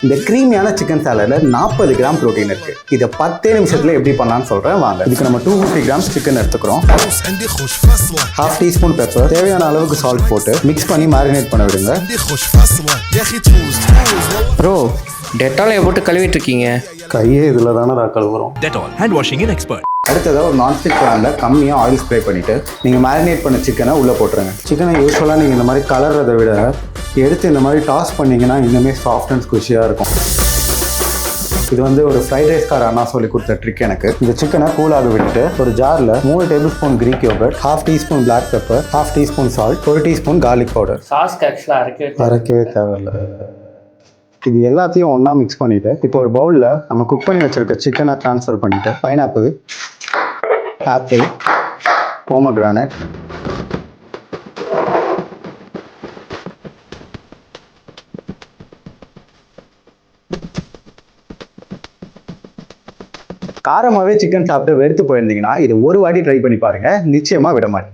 இந்த கிரீமியான chicken சாலட்ல 40 gram protein இருக்கு. இதை 10 நிமிஷத்துல எப்படி பண்ணலாம்னு சொல்றேன் வாங்க. இதுக்கு நம்ம 250 கிராம் சிக்கன் எடுத்துக்கிறோம். ½ டீஸ்பூன் பெப்பர், தேவையான அளவுக்கு சால்ட் போட்டு மிக்ஸ் பண்ணி மேரினேட் பண்ண விடுங்க. ப்ரோ, டெட்டாலை போட்டு கழுவிட்டு இருக்கீங்க. கையே இதுல தானே கழுவுறோம். Dettol, hand washing in expert. அடுத்ததாக ஒரு நான்ஸ்டிக் பேனில் கம்மியாக ஆயில் ஸ்ப்ரே பண்ணிவிட்டு நீங்கள் மேரினேட் பண்ண சிக்கனை உள்ளே போட்டுருங்க. சிக்கனை யூஸ்வலாக நீங்கள் இந்த மாதிரி கலர்றதை விட எடுத்து இந்த மாதிரி டாஸ் பண்ணிங்கன்னா இன்னுமே சாஃப்ட் அண்ட் ஸ்குஷியாக இருக்கும். இது வந்து ஒரு ஃப்ரைட் ரைஸ்கார அண்ணா சொல்லி கொடுத்த ட்ரிக் எனக்கு. இந்த சிக்கனை கூலாக விட்டுட்டு ஒரு ஜாரில் 3 tablespoon Greek yogurt, ½ teaspoon black pepper, ½ teaspoon salt, 1 teaspoon garlic powder. சாஸ்க்கு ஆக்சுவலாக அரைக்கவே தேவையில்லை. இது எல்லாத்தையும் ஒன்றா மிக்ஸ் பண்ணிவிட்டு இப்போ ஒரு பவுலில் நம்ம குக் பண்ணி வச்சுருக்க சிக்கனை ட்ரான்ஸ்ஃபர் பண்ணிவிட்டு பைனாப்பிள், ஆப்பிள், போமோகிரானட், காரமாகவே சிக்கன் சாப்பிட்டு வெறுத்து போயிருந்தீங்கன்னா இது ஒரு வாட்டி ட்ரை பண்ணி பாருங்கள், நிச்சயமாக விட மாட்டீங்க.